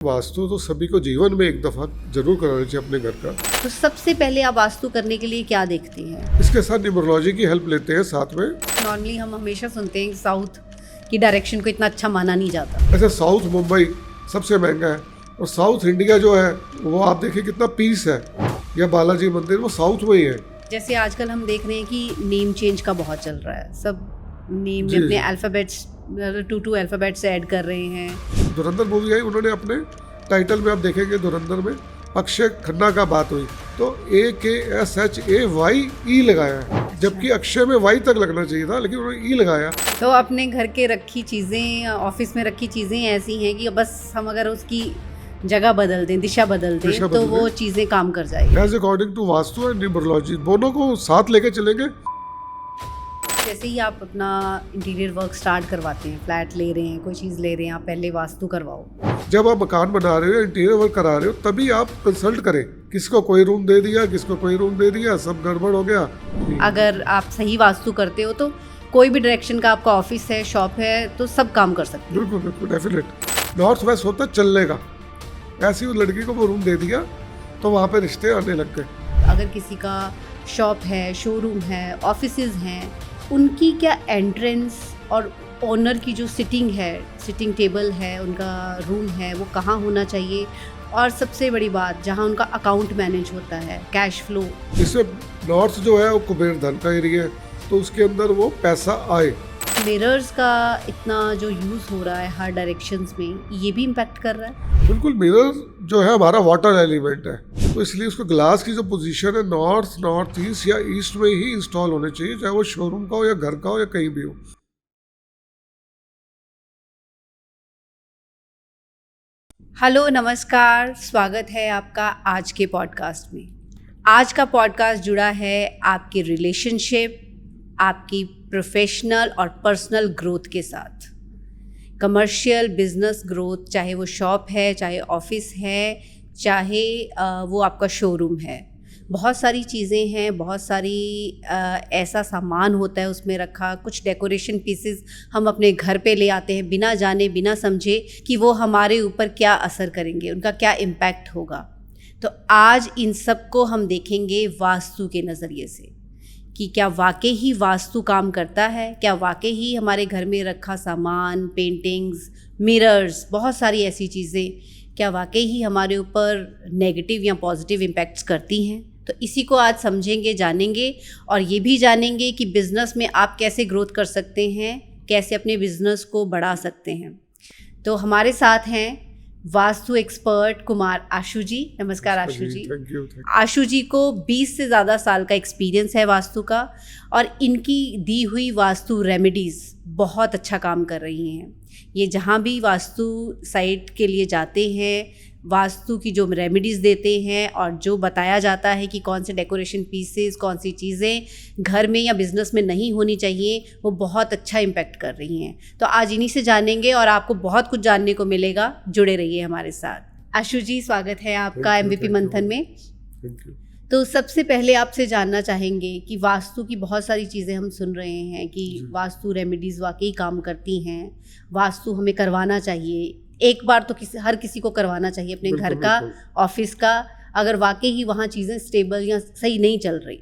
वास्तु तो सभी को जीवन में एक दफ़ा जरूर कराना चाहिए अपने घर का। तो सबसे पहले आप वास्तु करने के लिए क्या देखते हैं? इसके साथ न्यूमरोलॉजी की हेल्प लेते हैं साथ में। नॉर्मली हम हमेशा सुनते हैं कि साउथ की डायरेक्शन को इतना अच्छा माना नहीं जाता। ऐसे साउथ मुंबई सबसे महंगा है और साउथ इंडिया जो है वो आप देखिए कितना पीस है। या बालाजी मंदिर वो साउथ में ही है। जैसे आजकल हम देख रहे हैं कि नेम चेंज का बहुत चल रहा है, सब नेम में अपने अल्फ़ाबेट्स 2 अल्फ़ाबेट्स ऐड कर रहे हैं। धुरंधर मूवी आई, उन्होंने अपने टाइटल में आप देखेंगे धुरंधर में अक्षय खन्ना का बात हुई तो AKSHAYE लगाया है, जबकि अक्षय में वाई तक लगना चाहिए था लेकिन उन्होंने ई लगाया। तो अपने घर के रखी चीज़ें, ऑफिस में रखी चीज़ें ऐसी हैं कि बस हम अगर उसकी जगह बदल दें, दिशा बदल दें तो वो चीज़ें काम कर जाएगी। As according to Vastu and numerology दोनों को साथ लेके चलेंगे। जैसे ही आप अपना इंटीरियर वर्क स्टार्ट करवाते हैं, फ्लैट ले रहे हैं, कोई चीज़ ले रहे हैं, आप पहले वास्तु करवाओ। जब आप मकान बना रहे हो, इंटीरियर वर्क करा रहे हो, तभी आप कंसल्ट करें। किसको कोई रूम दे दिया, किसको कोई रूम दे दिया, सब गड़बड़ हो गया। अगर आप सही वास्तु करते हो तो कोई भी डायरेक्शन का आपका ऑफिस है, शॉप है, तो सब काम कर सकते हैं। बिल्कुल बिल्कुल डेफिनेट। नॉर्थ वेस्ट होता है चलने का, ऐसी उस लड़की को वो रूम दे दिया तो वहाँ पे रिश्ते आने लग गए। अगर किसी का शॉप है, शोरूम है, ऑफिसेज हैं, उनकी क्या एंट्रेंस और ओनर की जो सिटिंग टेबल है, उनका रूम है, वो कहाँ होना चाहिए, और सबसे बड़ी बात जहाँ उनका अकाउंट मैनेज होता है, कैश फ्लो। इससे नॉर्थ जो है वो कुबेर धन का एरिया है तो उसके अंदर वो पैसा आए। मिरर्स का इतना जो यूज़ हो रहा है हर डायरेक्शंस में, ये भी इम्पैक्ट कर रहा है। बिल्कुल, मिरर जो है हमारा वाटर एलिमेंट है तो इसलिए उसको ग्लास की जो पोजीशन है नॉर्थ ईस्ट या ईस्ट में ही इंस्टॉल होने चाहिए, चाहे वो शोरूम का हो या घर का हो या कहीं भी हो। हेलो, नमस्कार, स्वागत है आपका आज के पॉडकास्ट में। आज का पॉडकास्ट जुड़ा है आपके रिलेशनशिप, आपकी प्रोफेशनल और पर्सनल ग्रोथ के साथ। कमर्शियल बिजनेस ग्रोथ, चाहे वो शॉप है, चाहे ऑफिस है, चाहे वो आपका शोरूम है। बहुत सारी चीज़ें हैं, बहुत सारी ऐसा सामान होता है उसमें रखा। कुछ डेकोरेशन पीसेस हम अपने घर पे ले आते हैं बिना जाने बिना समझे कि वो हमारे ऊपर क्या असर करेंगे, उनका क्या इम्पैक्ट होगा। तो आज इन सब को हम देखेंगे वास्तु के नज़रिए से कि क्या वाकई ही वास्तु काम करता है, क्या वाकई ही हमारे घर में रखा सामान, पेंटिंग्स, मिरर्स, बहुत सारी ऐसी चीज़ें क्या वाकई ही हमारे ऊपर नेगेटिव या पॉजिटिव इम्पैक्ट्स करती हैं। तो इसी को आज समझेंगे, जानेंगे, और ये भी जानेंगे कि बिज़नेस में आप कैसे ग्रोथ कर सकते हैं, कैसे अपने बिज़नेस को बढ़ा सकते हैं। तो हमारे साथ हैं वास्तु एक्सपर्ट कुमार आशु जी। नमस्कार आशु जी। Thank you. आशु जी को 20 से ज़्यादा साल का एक्सपीरियंस है वास्तु का, और इनकी दी हुई वास्तु रेमेडीज़ बहुत अच्छा काम कर रही हैं। ये जहाँ भी वास्तु साइट के लिए जाते हैं, वास्तु की जो रेमेडीज़ देते हैं और जो बताया जाता है कि कौन से डेकोरेशन पीसेस, कौन सी चीज़ें घर में या बिज़नेस में नहीं होनी चाहिए, वो बहुत अच्छा इम्पैक्ट कर रही हैं। तो आज इन्हीं से जानेंगे और आपको बहुत कुछ जानने को मिलेगा। जुड़े रहिए हमारे साथ। आशु जी, स्वागत है आपका MVP मंथन में। Thank you. तो सबसे पहले आपसे जानना चाहेंगे कि वास्तु की बहुत सारी चीज़ें हम सुन रहे हैं कि वास्तु रेमेडीज़ वाकई काम करती हैं, वास्तु हमें करवाना चाहिए। एक बार तो हर किसी को करवाना चाहिए, अपने घर का, ऑफिस का, अगर वाकई ही वहाँ चीज़ें स्टेबल या सही नहीं चल रही।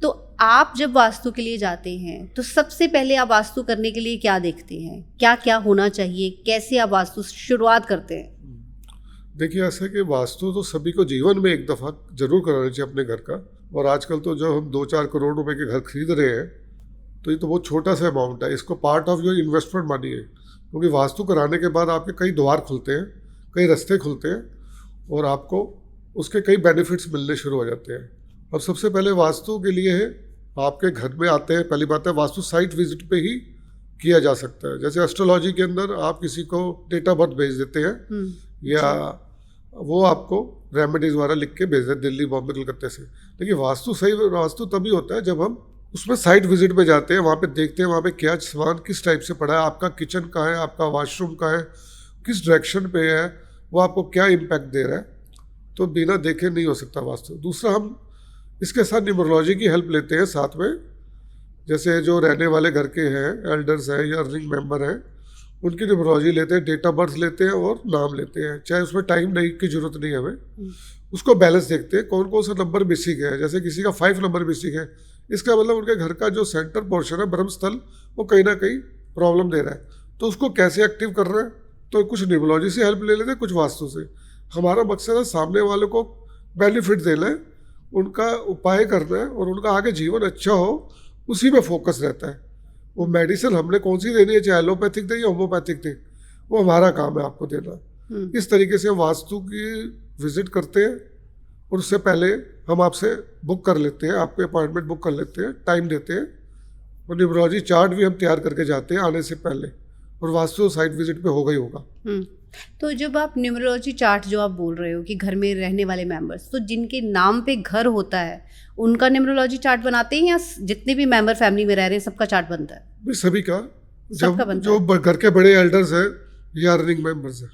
तो आप जब वास्तु के लिए जाते हैं तो सबसे पहले आप वास्तु करने के लिए क्या देखते हैं, क्या क्या होना चाहिए, कैसे आप वास्तु शुरुआत करते हैं? देखिए, ऐसा कि वास्तु तो सभी को जीवन में एक दफ़ा जरूर कराना चाहिए अपने घर का। और आजकल तो जब हम 2-4 करोड़ रुपए के घर खरीद रहे हैं तो ये तो बहुत छोटा सा अमाउंट है। इसको पार्ट ऑफ योर इन्वेस्टमेंट मानिए, क्योंकि वास्तु कराने के बाद आपके कई द्वार खुलते हैं, कई रास्ते खुलते हैं और आपको उसके कई बेनिफिट्स मिलने शुरू हो जाते हैं। अब सबसे पहले वास्तु के लिए है, आपके घर में आते हैं, पहली बात है वास्तु साइट विजिट पे ही किया जा सकता है। जैसे एस्ट्रोलॉजी के अंदर आप किसी को डेट ऑफ बर्थ भेज देते हैं या वो आपको रेमेडीज वगैरह लिख के भेज देते दिल्ली, बॉम्बे, कलकत्ते से। लेकिन वास्तु तभी होता है जब हम उसमें साइट विजिट पे जाते हैं, वहाँ पे देखते हैं वहाँ पे क्या सामान किस टाइप से पड़ा है, आपका किचन कहाँ है, आपका वॉशरूम कहाँ है, किस डायरेक्शन पे है, वो आपको क्या इम्पैक्ट दे रहा है। तो बिना देखे नहीं हो सकता वास्तु। दूसरा, हम इसके साथ न्यूमरोलॉजी की हेल्प लेते हैं साथ में। जैसे जो रहने वाले घर के हैं, एल्डर्स हैं या रिंग मेंबर हैं, उनकी न्यूमरोलॉजी लेते हैं, डेट ऑफ बर्थ लेते हैं और नाम लेते हैं, चाहे उसमें टाइम नहीं की जरूरत नहीं है हमें। उसको बैलेंस देखते हैं कौन कौन सा नंबर मिसिंग है, जैसे किसी का 5 नंबर मिसिंग है, इसका मतलब उनके घर का जो सेंटर पोर्शन है ब्रह्मस्थल वो कहीं ना कहीं प्रॉब्लम दे रहा है, तो उसको कैसे एक्टिव कर रहे हैं, तो कुछ न्यूमरोलॉजी से हेल्प ले लेते हैं, कुछ वास्तु से। हमारा मकसद है सामने वाले को बेनिफिट देना है, उनका उपाय करना है और उनका आगे जीवन अच्छा हो, उसी में फोकस रहता है। वो मेडिसिन हमने कौन सी देनी है, चाहे एलोपैथिक दे या होम्योपैथिक दे, वो हमारा काम है आपको देना। इस तरीके से वास्तु की विजिट करते हैं और उससे पहले हम आपसे बुक कर लेते हैं, आपको अपॉइंटमेंट बुक कर लेते हैं, टाइम देते हैं और न्यूमरोलॉजी चार्ट भी हम तैयार करके जाते हैं आने से पहले, और वास्तु साइट विजिट पे होगा ही होगा। तो जब आप न्यूमरोलॉजी चार्ट जो आप बोल रहे हो कि घर में रहने वाले मेंबर्स, तो जिनके नाम पे घर होता है उनका न्यूमरोलॉजी चार्ट बनाते हैं या जितने भी मेंबर फैमिली में रह रहे हैं सबका चार्ट बनता है? भाई सभी का, सबका बनता है। जो घर के बड़े एल्डर्स हैं या अर्निंग मेंबर्स हैं।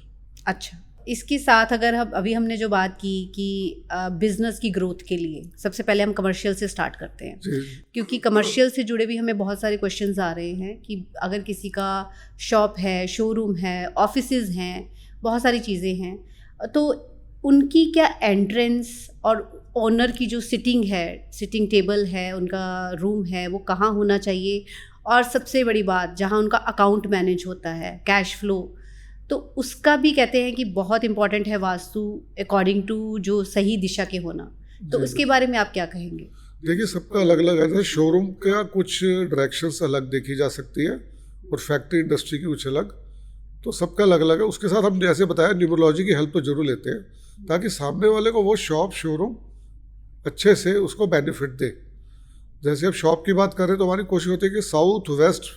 अच्छा, इसके साथ अगर हम अभी हमने जो बात की कि बिजनेस की ग्रोथ के लिए सबसे पहले हम कमर्शियल से स्टार्ट करते हैं, क्योंकि कमर्शियल से जुड़े भी हमें बहुत सारे क्वेश्चंस आ रहे हैं कि अगर किसी का शॉप है, शोरूम है, ऑफिसेज हैं, बहुत सारी चीज़ें हैं, तो उनकी क्या एंट्रेंस और ओनर की जो सिटिंग टेबल है, उनका रूम है, वो कहाँ होना चाहिए, और सबसे बड़ी बात जहाँ उनका अकाउंट मैनेज होता है, कैश फ्लो, तो उसका भी कहते हैं कि बहुत इंपॉर्टेंट है वास्तु अकॉर्डिंग टू जो सही दिशा के होना। तो उसके बारे में आप क्या कहेंगे? देखिए सबका अलग अलग है, जैसे शोरूम का कुछ डायरेक्शंस अलग देखी जा सकती है और फैक्ट्री इंडस्ट्री की कुछ अलग, तो सबका अलग अलग है। उसके साथ हम जैसे बताया न्यूमरोलॉजी की हेल्प तो जरूर लेते हैं, ताकि सामने वाले को वो शॉप शोरूम अच्छे से उसको बेनिफिट दे। जैसे अब शॉप की बात करें तो हमारी कोशिश होती है कि साउथ वेस्ट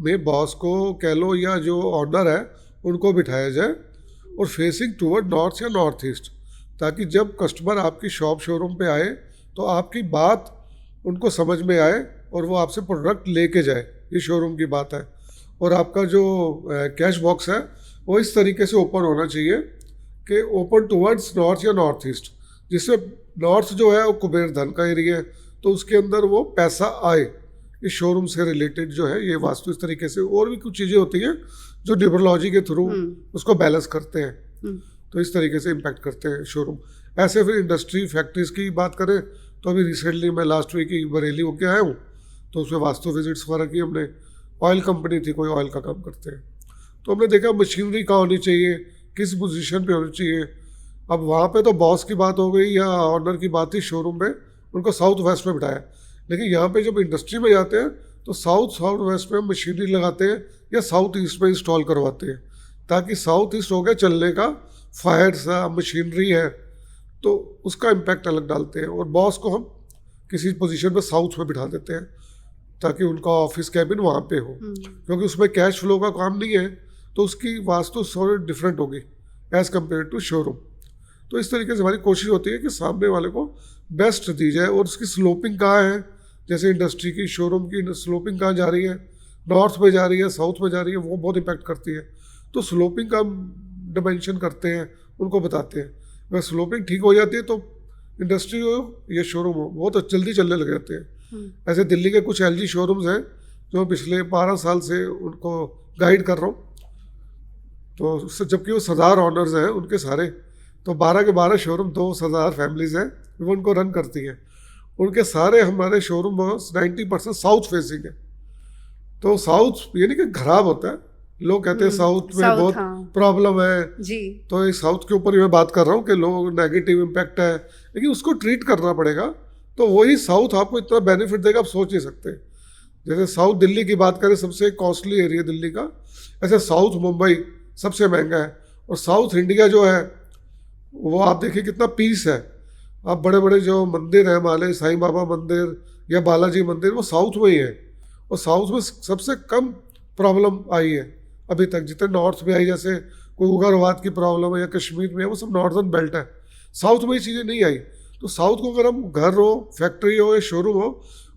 में बॉस को कह लो या जो ऑनर है उनको बिठाया जाए और फेसिंग टूवर्ड नॉर्थ या नॉर्थ ईस्ट, ताकि जब कस्टमर आपकी शॉप शोरूम पे आए तो आपकी बात उनको समझ में आए और वो आपसे प्रोडक्ट लेके जाए, ये शोरूम की बात है। और आपका जो कैश बॉक्स है वो इस तरीके से ओपन होना चाहिए कि ओपन टूवर्ड्स नॉर्थ या नॉर्थ ईस्ट, जिससे नॉर्थ जो है वो कुबेर धन का एरिया है, तो उसके अंदर वो पैसा आए। इस शोरूम से रिलेटेड जो है ये वास्तु इस तरीके से, और भी कुछ चीज़ें होती हैं जो न्यूमरोलॉजी के थ्रू उसको बैलेंस करते हैं, तो इस तरीके से इम्पैक्ट करते हैं शोरूम। ऐसे फिर इंडस्ट्री फैक्ट्रीज की बात करें तो अभी रिसेंटली मैं लास्ट वीक ही बरेली होके आया हूँ, तो उसमें वास्तु विजिट्स वगैरह की हमने। ऑयल कंपनी थी, कोई ऑयल का काम करते हैं, तो हमने देखा मशीनरी कहाँ होनी चाहिए, किस पोजीशन पे होनी चाहिए। अब वहाँ पे तो बॉस की बात हो गई या ऑनर की बात थी शोरूम में, उनको साउथ वेस्ट में बिठाया, लेकिन यहाँ पे जब इंडस्ट्री में जाते हैं तो साउथ वेस्ट में मशीनरी लगाते हैं या साउथ ईस्ट में इंस्टॉल करवाते हैं, ताकि साउथ ईस्ट हो गया चलने का, फायर्स मशीनरी है तो उसका इम्पैक्ट अलग डालते हैं। और बॉस को हम किसी पोजीशन में साउथ में बिठा देते हैं ताकि उनका ऑफिस कैबिन वहाँ पे हो, क्योंकि उसमें कैश फ्लो का काम नहीं है, तो उसकी वास्तु थोड़ी डिफरेंट होगी एज़ कम्पेयर टू शोरूम। तो इस तरीके से हमारी कोशिश होती है कि सामने वाले को बेस्ट दी जाए। और उसकी स्लोपिंग कहाँ है, जैसे इंडस्ट्री की शोरूम की स्लोपिंग कहाँ जा रही है, नॉर्थ में जा रही है, साउथ में जा रही है, वो बहुत इम्पैक्ट करती है। तो स्लोपिंग का डिमेंशन करते हैं, उनको बताते हैं। अगर स्लोपिंग ठीक हो जाती है तो इंडस्ट्री हो या शोरूम हो बहुत जल्दी चलने लग जाते हैं। ऐसे दिल्ली के कुछ LG शोरूम्स हैं जो पिछले 12 साल से उनको गाइड कर रहा हूँ, तो जबकि वो सरदार ऑनर्स हैं उनके सारे, तो 12 के 12 शोरूम, 2 सरदार फैमिलीज़ हैं वो उनको रन करती हैं। उनके सारे हमारे शोरूम 90% साउथ फेसिंग है। तो साउथ यानी कि खराब होता है, लोग कहते हैं साउथ में बहुत प्रॉब्लम है जी, तो इस साउथ के ऊपर ही मैं बात कर रहा हूँ कि लोग नेगेटिव इम्पैक्ट है, लेकिन उसको ट्रीट करना पड़ेगा, तो वही साउथ आपको इतना बेनिफिट देगा आप सोच नहीं सकते। जैसे साउथ दिल्ली की बात करें, सबसे कॉस्टली एरिया दिल्ली का, ऐसे साउथ मुंबई सबसे महंगा है, और साउथ इंडिया जो है वो आप देखिए कितना पीस है। आप बड़े बड़े जो मंदिर हैं हमारे, साईं बाबा मंदिर या बालाजी मंदिर, वो साउथ में ही है, और साउथ में सबसे कम प्रॉब्लम आई है अभी तक, जितने नॉर्थ में आई, जैसे कोई उग्रवाद की प्रॉब्लम है या कश्मीर में है, वो सब नॉर्दर्न बेल्ट है, साउथ में ये चीज़ें नहीं आई। तो साउथ को अगर हम घर हो, फैक्ट्री हो या शोरूम हो,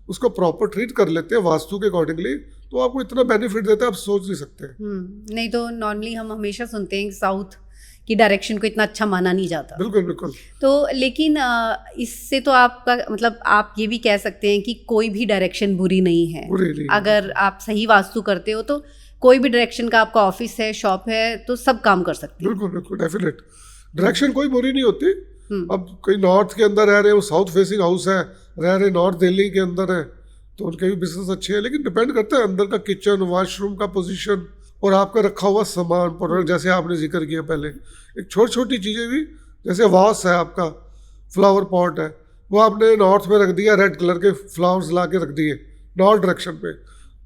उसको प्रॉपर ट्रीट कर लेते हैं वास्तु के अकॉर्डिंगली, तो आपको इतना बेनिफिट देता है आप सोच नहीं सकते। नहीं तो नॉर्मली हम हमेशा सुनते हैं कि साउथ की डायरेक्शन को इतना अच्छा माना नहीं जाता। बिल्कुल बिल्कुल। तो लेकिन इससे तो आपका मतलब आप ये भी कह सकते हैं कि कोई भी डायरेक्शन बुरी नहीं है, बुरी नहीं, अगर आप सही वास्तु करते हो तो कोई भी डायरेक्शन का आपका ऑफिस है, शॉप है, तो सब काम कर सकते हैं। बिल्कुल बिल्कुल डेफिनेट। डायरेक्शन कोई बुरी नहीं होती। हम्म। अब कोई नॉर्थ के अंदर रह रहे हैं, वो साउथ फेसिंग हाउस है, रह रहे नॉर्थ दिल्ली के अंदर है, तो उनके भी बिजनेस अच्छे हैं, लेकिन डिपेंड करता है अंदर का किचन, वॉशरूम का पोजीशन और आपका रखा हुआ सामान प्रोडक्ट। जैसे आपने जिक्र किया पहले, एक छोटी छोटी चीज़ें भी, जैसे वास है आपका, फ्लावर पॉट है, वो आपने नॉर्थ में रख दिया, रेड कलर के फ्लावर्स ला के रख दिए नॉर्थ डायरेक्शन पे,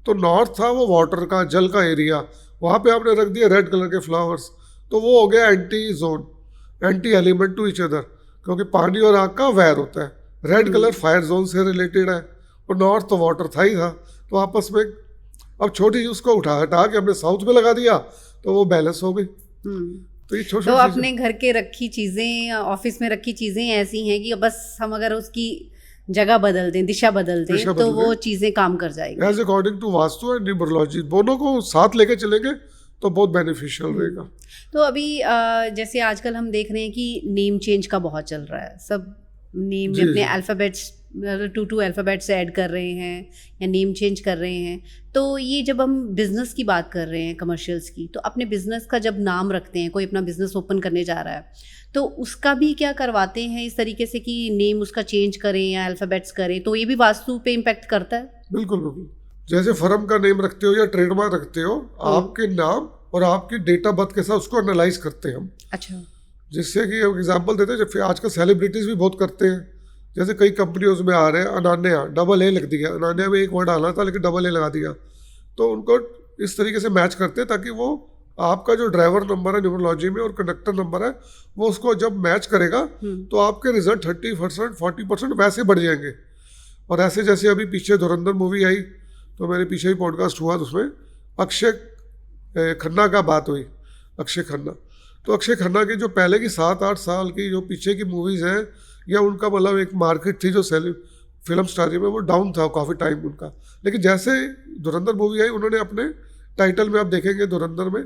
तो नॉर्थ था वो वाटर का, जल का एरिया, वहाँ पे आपने रख दिया रेड कलर के फ्लावर्स, तो वो हो गया anti zone, anti element to each other, क्योंकि पानी और आग का वैर होता है। रेड कलर फायर जोन से रिलेटेड है, और नॉर्थ तो वाटर था ही था, तो आपस में अब छोटी चीज उसको हटा के हमने साउथ में लगा दिया, तो वो बैलेंस हो गई। तो ये छोटी तो अपने घर के रखी चीज़ें, ऑफिस में रखी चीज़ें ऐसी हैं कि बस हम अगर उसकी जगह बदल दें, दिशा बदल दें, तो वो चीज़ें काम कर जाएगी। As according to Vastu and numerology, दोनों को साथ लेके चलेंगे तो बहुत बेनिफिशियल रहेगा। तो अभी जैसे आजकल हम देख रहे हैं कि नेम चेंज का बहुत चल रहा है, सब नेम में अपने अल्फ़ाबेट्स 2 अल्फ़ाबेट्स ऐड कर रहे हैं या नेम चेंज कर रहे हैं। तो ये जब हम बिज़नेस की बात कर रहे हैं, कमर्शियल्स की, तो अपने बिज़नेस का जब नाम रखते हैं, कोई अपना बिज़नेस ओपन करने जा रहा है, तो उसका भी क्या करवाते हैं इस तरीके से कि नेम उसका चेंज करें या अल्फ़ाबेट्स करें, तो ये भी वास्तु पे इम्पैक्ट करता है? बिल्कुल बिल्कुल। जैसे फर्म का नेम रखते हो या ट्रेडमार्क रखते हो, आपके नाम और आपकी डेट ऑफ बर्थ के साथ उसको एनालाइज करते हैं हम। अच्छा। जिससे कि एग्जांपल देते हैं, जब आजकल सेलिब्रिटीज़ भी बहुत करते हैं, जैसे कई कंपनियों में आ रहे हैं, अनान्या, डबल ए लिख दिया, अनान्या में एक वर्ड आना था लेकिन डबल ए लगा दिया, तो उनको इस तरीके से मैच करते हैं ताकि वो आपका जो ड्राइवर नंबर है न्यूमरोलॉजी में और कंडक्टर नंबर है, वो उसको जब मैच करेगा तो आपके रिजल्ट 30% 40% वैसे बढ़ जाएंगे। और ऐसे जैसे अभी पीछे धुरंधर मूवी आई, तो मेरे पीछे ही पॉडकास्ट हुआ, तो उसमें अक्षय खन्ना का बात हुई, अक्षय खन्ना। तो अक्षय खन्ना की जो पहले की 7-8 साल की जो पीछे की मूवीज़ हैं, या उनका मतलब एक मार्केट थी जो फिल्म स्टारी में, वो डाउन था काफ़ी टाइम उनका, लेकिन जैसे धुरंधर मूवी आई, उन्होंने अपने टाइटल में आप देखेंगे धुरंधर में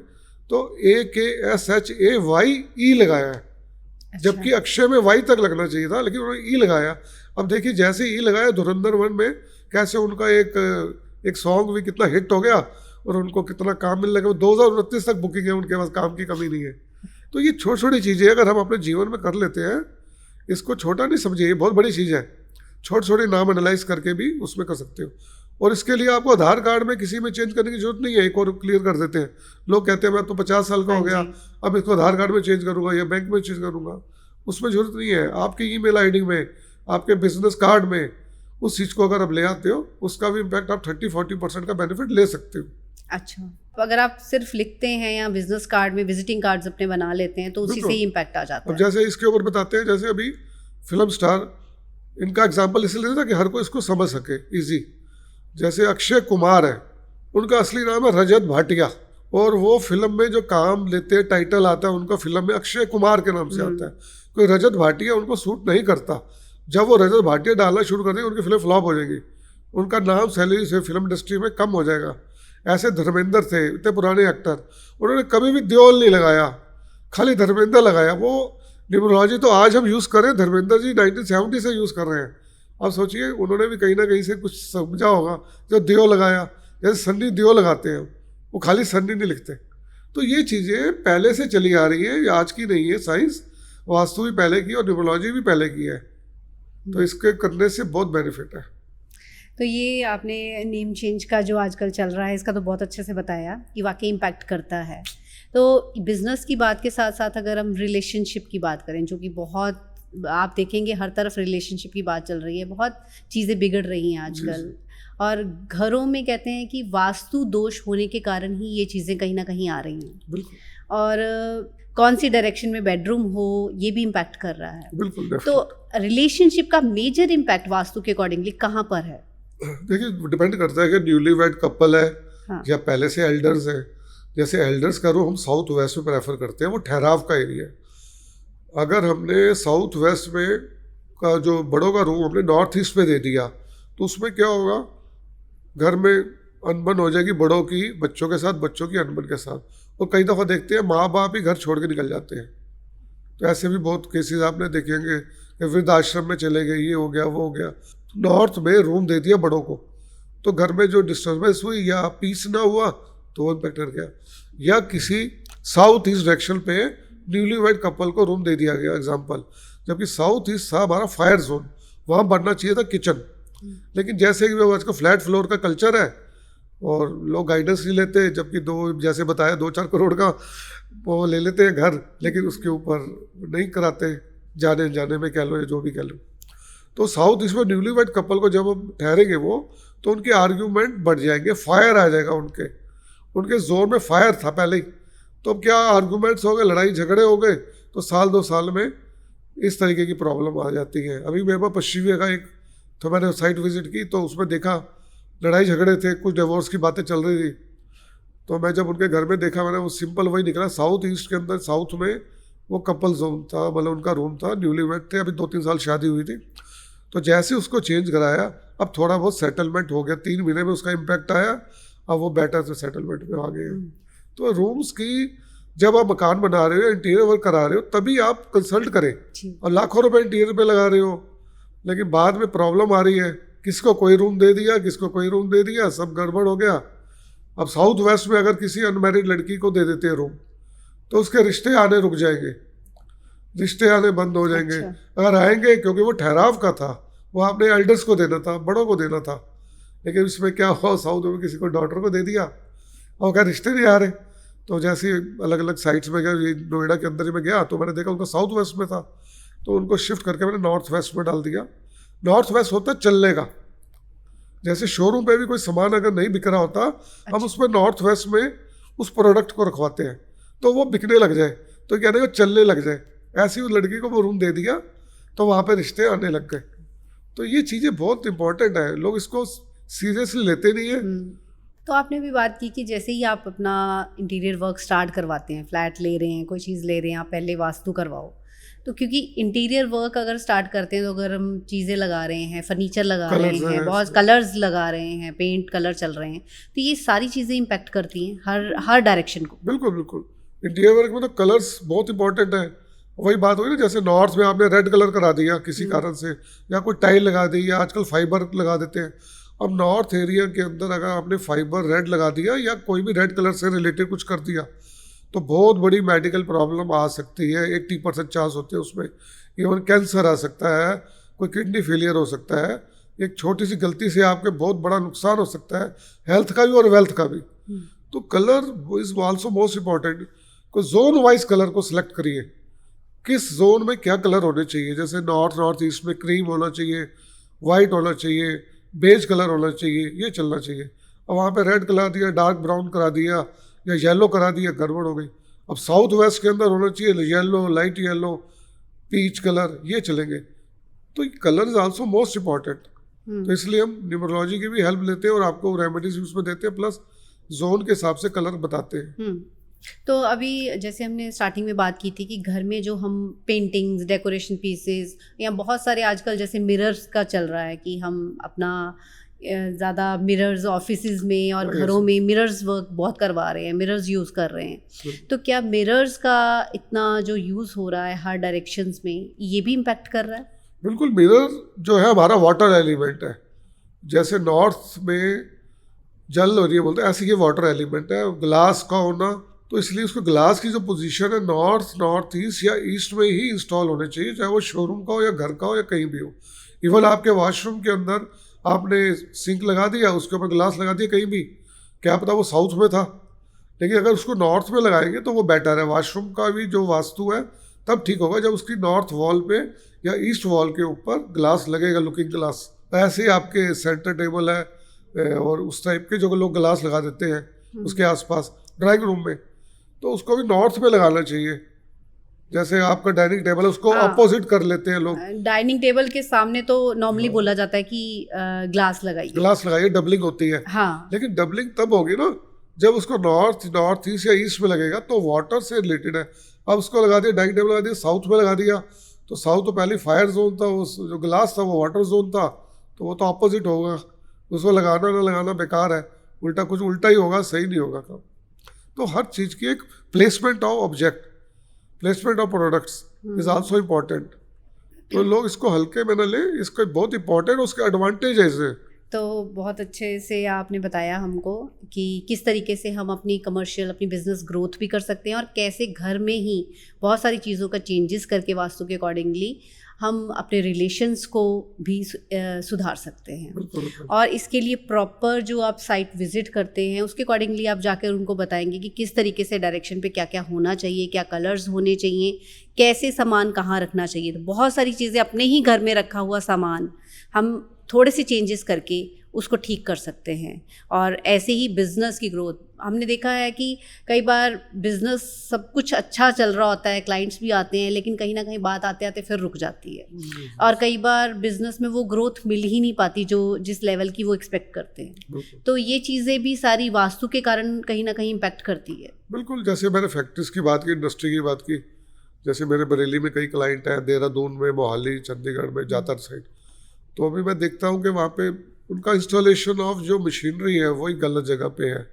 तो AKSHAYE लगाया है। अच्छा। जबकि अक्षय में वाई तक लगना चाहिए था, लेकिन उन्होंने ई लगाया। अब देखिए जैसे ई लगाया धुरंधर 1 में, कैसे उनका एक सॉन्ग भी कितना हिट हो गया और उनको कितना काम मिलने लगा। 2029 तक बुकिंग है उनके पास, काम की कमी नहीं है। तो ये छोटी छोटी चीज़ें अगर हम अपने जीवन में कर लेते हैं, इसको छोटा नहीं समझिए, ये बहुत बड़ी चीज़ है। छोटे छोटे नाम एनालाइज करके भी उसमें कर सकते हो। और इसके लिए आपको आधार कार्ड में किसी में चेंज करने की जरूरत नहीं है। एक और क्लियर कर देते हैं, लोग कहते हैं मैं तो 50 साल का हो गया, अब इसको आधार कार्ड में चेंज करूंगा या बैंक में चेंज करूंगा, उसमें जरूरत नहीं है। आपकी ईमेल आईडी में, आपके बिजनेस कार्ड में उस चीज़ को अगर आप ले आते हो, उसका भी इम्पैक्ट आप 30-40% का बेनिफिट ले सकते हो। अच्छा, तो अगर आप सिर्फ लिखते हैं या बिजनेस कार्ड में विजिटिंग कार्ड्स अपने बना लेते हैं, तो उसी से ही इम्पैक्ट आ जाता है। अब जैसे इसके ऊपर बताते हैं, जैसे अभी फिल्म स्टार, इनका एग्जाम्पल इसलिए था कि हर कोई इसको समझ सके इजी। जैसे अक्षय कुमार है, उनका असली नाम है रजत भाटिया, और वो फिल्म में जो काम लेते हैं, टाइटल आता है उनका फिल्म में अक्षय कुमार के नाम से आता है। कोई रजत भाटिया उनको सूट नहीं करता। जब वो रजत भाटिया डालना शुरू कर देंगे, उनकी फिल्म फ्लॉप हो जाएगी, उनका नाम सैलरी से फिल्म इंडस्ट्री में कम हो जाएगा। ऐसे धर्मेंद्र थे, इतने पुराने एक्टर, उन्होंने कभी भी देओल नहीं लगाया, खाली धर्मेंद्र लगाया। वो न्यूमरोलॉजी तो आज हम यूज़ कर रहे हैं, धर्मेंद्र जी 1970 से यूज़ कर रहे हैं। अब सोचिए उन्होंने भी कहीं ना कहीं से कुछ समझा होगा, जो दियो लगाया। जैसे सन्नी दियो लगाते हैं, वो खाली सन्नी नहीं लिखते। तो ये चीज़ें पहले से चली आ रही है, ये आज की नहीं है। साइंस, वास्तु भी पहले की और न्यूमरोलॉजी भी पहले की है, तो इसके करने से बहुत बेनिफिट है। तो ये आपने नेम चेंज का जो आजकल चल रहा है, इसका तो बहुत अच्छे से बताया कि वाकई इम्पैक्ट करता है। तो बिज़नेस की बात के साथ साथ अगर हम रिलेशनशिप की बात करें, जो कि बहुत, आप देखेंगे हर तरफ रिलेशनशिप की बात चल रही है, बहुत चीज़ें बिगड़ रही हैं आजकल, और घरों में कहते हैं कि वास्तु दोष होने के कारण ही ये चीज़ें कहीं ना कहीं आ रही हैं। बिल्कुल। और कौन सी डायरेक्शन में बेडरूम हो, ये भी इम्पैक्ट कर रहा है। बिल्कुल। तो रिलेशनशिप का मेजर इम्पैक्ट वास्तु के अकॉर्डिंगली कहाँ पर है? देखिए डिपेंड करता है कि न्यूली वेड कपल है, हाँ, या पहले से एल्डर्स है। जैसे एल्डर्स का रूम हम साउथ वेस्ट में प्रेफर करते हैं, वो ठहराव का एरिया है। अगर हमने साउथ वेस्ट में का जो बड़ों का रूम हमने नॉर्थ ईस्ट में दे दिया, तो उसमें क्या होगा, घर में अनबन हो जाएगी, बड़ों की बच्चों के साथ, बच्चों की अनबन के साथ। और कई दफ़ा देखते हैं माँ बाप ही घर छोड़ के निकल जाते हैं। तो ऐसे भी बहुत केसेस आपने देखेंगे कि वृद्धाश्रम में चले गए, ये हो गया, वो हो गया। नॉर्थ में रूम दे दिया बड़ों को, तो घर में जो डिस्टर्बेंस हुई या पीस ना हुआ, तो वो इम्पेक्ट कर गया। या किसी साउथ ईस्ट डायरेक्शन पे न्यूली वेड कपल को रूम दे दिया गया एग्जाम्पल, जबकि साउथ ईस्ट था हमारा फायर जोन, वहाँ बनना चाहिए था किचन। लेकिन जैसे कि वो आज का फ्लैट फ्लोर का कल्चर है और लोग गाइडेंस नहीं लेते, जबकि जैसे बताया 2-4 करोड़ का वो ले लेते हैं घर, लेकिन उसके ऊपर नहीं कराते, जाने में कह लो या जो भी कह लो। तो साउथ ईस्ट में न्यूली वेड कपल को जब हम ठहरेंगे वो, तो उनके आर्ग्यूमेंट बढ़ जाएंगे, फायर आ जाएगा उनके जोन में फायर था पहले ही। तो अब क्या आर्गूमेंट्स हो गए, लड़ाई झगड़े हो गए, तो 2 साल में इस तरीके की प्रॉब्लम आ जाती है। अभी मेरे पास पश्चिमी का एक तो मैंने साइट विजिट की, तो उसमें देखा लड़ाई झगड़े थे, कुछ डिवोर्स की बातें चल रही थी। तो मैं जब उनके घर में देखा, मैंने वो सिंपल वही निकला, साउथ ईस्ट के अंदर साउथ में वो कपल जोन था, मतलब उनका रूम था, न्यूली वेड थे, अभी 2-3 साल शादी हुई थी। तो जैसे उसको चेंज कराया, अब थोड़ा बहुत सेटलमेंट हो गया, 3 महीने में उसका इम्पैक्ट आया, अब वो बेटर से सेटलमेंट में आ गए। तो रूम्स की जब आप मकान बना रहे हो, इंटीरियर वर्क करा रहे हो, तभी आप कंसल्ट करें। और लाखों रुपए इंटीरियर पे लगा रहे हो, लेकिन बाद में प्रॉब्लम आ रही है, किसको कोई रूम दे दिया, किसको कोई रूम दे दिया, सब गड़बड़ हो गया। अब साउथ वेस्ट में अगर किसी अनमैरिड लड़की को दे देते हैं रूम, तो उसके रिश्ते आने रुक जाएंगे, रिश्ते आने बंद हो जाएंगे। अच्छा। अगर आएंगे, क्योंकि वो ठहराव का था, वो आपने एल्डर्स को देना था, बड़ों को देना था, लेकिन इसमें क्या हुआ, साउथ में किसी को डॉटर को दे दिया और क्या रिश्ते नहीं आ रहे। तो जैसे अलग अलग साइट्स में गया, ये नोएडा के अंदर ही में गया, तो मैंने देखा उनका साउथ वेस्ट में था, तो उनको शिफ्ट करके मैंने नॉर्थ वेस्ट में डाल दिया। नॉर्थ वेस्ट होता है चलने का, जैसे शोरूम पे भी कोई सामान अगर नहीं बिक रहा होता, अच्छा। हम उसमें नॉर्थ वेस्ट में उस प्रोडक्ट को रखवाते हैं तो वो बिकने लग जाए, तो कहने को चलने लग जाए। ऐसी उस लड़की को वो रूम दे दिया, तो वहाँ पे रिश्ते आने लग गए। तो ये चीज़ें बहुत इंपॉर्टेंट है, लोग इसको सीरियसली लेते नहीं है। तो आपने भी बात की कि जैसे ही आप अपना इंटीरियर वर्क स्टार्ट करवाते हैं, फ्लैट ले रहे हैं, कोई चीज़ ले रहे हैं, आप पहले वास्तु करवाओ। तो क्योंकि इंटीरियर वर्क अगर स्टार्ट करते हैं, तो अगर हम चीज़ें लगा रहे हैं, फर्नीचर लगा रहे हैं, बहुत कलर्स लगा रहे हैं, पेंट कलर चल रहे हैं, तो ये सारी चीज़ें इम्पेक्ट करती हैं हर डायरेक्शन को। बिल्कुल बिल्कुल, इंटीरियर वर्क में तो कलर्स बहुत इंपॉर्टेंट है। वही बात हुई ना, जैसे नॉर्थ में आपने रेड कलर करा दिया किसी कारण से, या कोई टाइल लगा दी, या आजकल फाइबर लगा देते हैं। अब नॉर्थ एरिया के अंदर अगर आपने फाइबर रेड लगा दिया या कोई भी रेड कलर से रिलेटेड कुछ कर दिया, तो बहुत बड़ी मेडिकल प्रॉब्लम आ सकती है। 80% चांस होते हैं उसमें, इवन कैंसर आ सकता है, कोई किडनी फेलियर हो सकता है। एक छोटी सी गलती से आपके बहुत बड़ा नुकसान हो सकता है, हेल्थ का भी और वेल्थ का भी। तो colour is also most important. कोई जोन वाइज कलर को सिलेक्ट करिए, किस जोन में क्या कलर होने चाहिए। जैसे नॉर्थ ईस्ट में क्रीम होना चाहिए, वाइट होना चाहिए, बेज कलर होना चाहिए, ये चलना चाहिए। अब वहाँ पे रेड करा दिया, डार्क ब्राउन करा दिया, या येलो करा दिया, गड़बड़ हो गई। अब साउथ वेस्ट के अंदर होना चाहिए yellow, light yellow, peach colour, ये चलेंगे। तो colour is also most important. तो इसलिए हम न्यूमरोलॉजी की भी हेल्प लेते हैं और आपको रेमेडीज उसमें देते हैं, प्लस जोन के हिसाब से कलर बताते हैं। तो अभी जैसे हमने स्टार्टिंग में बात की थी कि घर में जो हम पेंटिंग्स, डेकोरेशन पीसेस, या बहुत सारे आजकल जैसे मिरर्स का चल रहा है कि हम अपना ज़्यादा मिरर्स ऑफिसेज में और घरों में मिरर्स वर्क बहुत करवा रहे हैं, मिरर्स यूज़ कर रहे हैं। तो क्या मिरर्स का इतना जो यूज़ हो रहा है हर डायरेक्शंस में, ये भी इम्पैक्ट कर रहा है? बिल्कुल, मिरर जो है हमारा वाटर एलिमेंट है। जैसे नॉर्थ में जल और ये बोलते हैं, ऐसे ये वाटर एलिमेंट है। ग्लास का होना, तो इसलिए उसको ग्लास की जो पोजीशन है नॉर्थ ईस्ट या ईस्ट में ही इंस्टॉल होने चाहिए, चाहे वो शोरूम का हो या घर का हो या कहीं भी हो। इवन आपके वॉशरूम के अंदर आपने सिंक लगा दिया, उसके ऊपर ग्लास लगा दिया कहीं भी, क्या पता वो साउथ में था, लेकिन अगर उसको नॉर्थ में लगाएंगे तो वो बेटर है। वॉशरूम का भी जो वास्तु है तब ठीक होगा जब उसकी नॉर्थ वॉल पे या ईस्ट वॉल के ऊपर ग्लास लगेगा, लुकिंग ग्लास। ऐसे ही आपके सेंटर टेबल है और उस टाइप के जो लोग ग्लास लगा देते हैं उसके आसपास ड्राइंग रूम में, तो उसको भी नॉर्थ में लगाना चाहिए। जैसे आपका डाइनिंग टेबल है, उसको अपोजिट कर लेते हैं लोग। डाइनिंग टेबल के सामने तो नॉर्मली बोला जाता है कि ग्लास लगाइए, डबलिंग होती है। हाँ। लेकिन डबलिंग तब होगी ना जब उसको नॉर्थ ईस्ट या ईस्ट में लगेगा, तो वाटर से रिलेटेड है। अब उसको लगा दिया, डाइनिंग टेबल लगा दिया, साउथ में लगा दिया, तो साउथ तो पहले फायर जोन था, उस जो ग्लास था वो वाटर जोन था, तो वो तो अपोजिट होगा। उसको लगाना ना लगाना बेकार है, कुछ उल्टा ही होगा, सही नहीं होगा काम। तो हर चीज़ की एक placement of object, placement of products is also important. तो लोग इसको हल्के में न ले, इसको बहुत इंपॉर्टेंट, उसके एडवांटेज है इसे। तो बहुत अच्छे से आपने बताया हमको कि किस तरीके से हम अपनी कमर्शियल अपनी बिजनेस ग्रोथ भी कर सकते हैं और कैसे घर में ही बहुत सारी चीज़ों का चेंजेस करके वास्तु के अकॉर्डिंगली हम अपने रिलेशंस को भी सुधार सकते हैं। बिल्कुल बिल्कुल। और इसके लिए प्रॉपर जो आप साइट विजिट करते हैं उसके अकॉर्डिंगली आप जाकर उनको बताएंगे कि किस तरीके से डायरेक्शन पे क्या क्या होना चाहिए, क्या कलर्स होने चाहिए, कैसे सामान कहाँ रखना चाहिए। तो बहुत सारी चीज़ें अपने ही घर में रखा हुआ सामान हम थोड़े से चेंजेस करके उसको ठीक कर सकते हैं। और ऐसे ही बिज़नेस की ग्रोथ हमने देखा है कि कई बार बिज़नेस सब कुछ अच्छा चल रहा होता है, क्लाइंट्स भी आते हैं, लेकिन कहीं ना कहीं बात आते आते फिर रुक जाती है। और कई बार बिज़नेस में वो ग्रोथ मिल ही नहीं पाती जो जिस लेवल की वो एक्सपेक्ट करते हैं। बिल्कुल तो ये चीज़ें भी सारी वास्तु के कारण कहीं ना कहीं इम्पैक्ट करती है। बिल्कुल। जैसे मैंने फैक्ट्रीज की बात की, इंडस्ट्री की बात की, जैसे मेरे बरेली में कई क्लाइंट हैं, देहरादून में, मोहाली, चंडीगढ़ में, जातर साइड। तो अभी मैं देखता हूँ कि वहाँ पे उनका इंस्टॉलेशन ऑफ जो मशीनरी है वही गलत जगह पे है।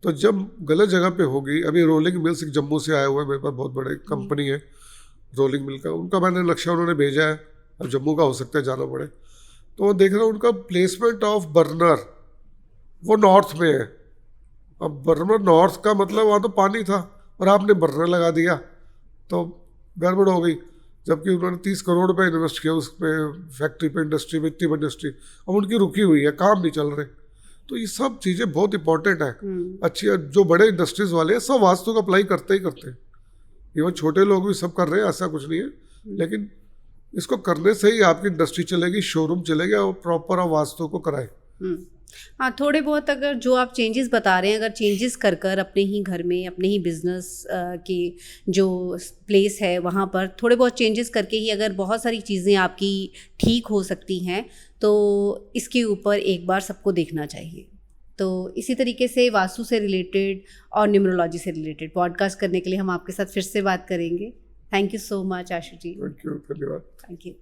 तो जब गलत जगह पे होगी, अभी रोलिंग मिल्स एक जम्मू से आया हुआ है मेरे पास, बहुत बड़े कंपनी है रोलिंग मिल का, उनका मैंने नक्शा उन्होंने भेजा है, अब जम्मू का हो सकता है जाना पड़े। तो वो देख रहा हूँ उनका प्लेसमेंट ऑफ बर्नर वो नॉर्थ में है। अब बर्नर नॉर्थ का मतलब वहाँ तो पानी था और आपने बर्नर लगा दिया, तो गड़बड़ हो गई। जबकि उन्होंने 30 करोड़ रुपए इन्वेस्ट किया उस पे, फैक्ट्री पे, इंडस्ट्री में, इतनी बड़ी इंडस्ट्री, अब उनकी रुकी हुई है, काम नहीं चल रहे। तो ये सब चीज़ें बहुत इंपॉर्टेंट है। अच्छी जो बड़े इंडस्ट्रीज वाले हैं सब वास्तु का अप्लाई करते ही करते हैं, इवन छोटे लोग भी सब कर रहे हैं, ऐसा कुछ नहीं है। लेकिन इसको करने से ही आपकी इंडस्ट्री चलेगी, शोरूम चलेगा, और प्रॉपर आप वास्तु को कराएं। हाँ, थोड़े बहुत अगर जो आप चेंजेस बता रहे हैं, अगर चेंजेस कर कर अपने ही घर में, अपने ही बिजनेस की जो प्लेस है वहाँ पर थोड़े बहुत चेंजेस करके ही अगर बहुत सारी चीज़ें आपकी ठीक हो सकती हैं, तो इसके ऊपर एक बार सबको देखना चाहिए। तो इसी तरीके से वास्तु से रिलेटेड और न्यूमरोलॉजी से रिलेटेड पॉडकास्ट करने के लिए हम आपके साथ फिर से बात करेंगे। Thank you so much Ashu ji. Thank you, धन्यवाद। Thank you.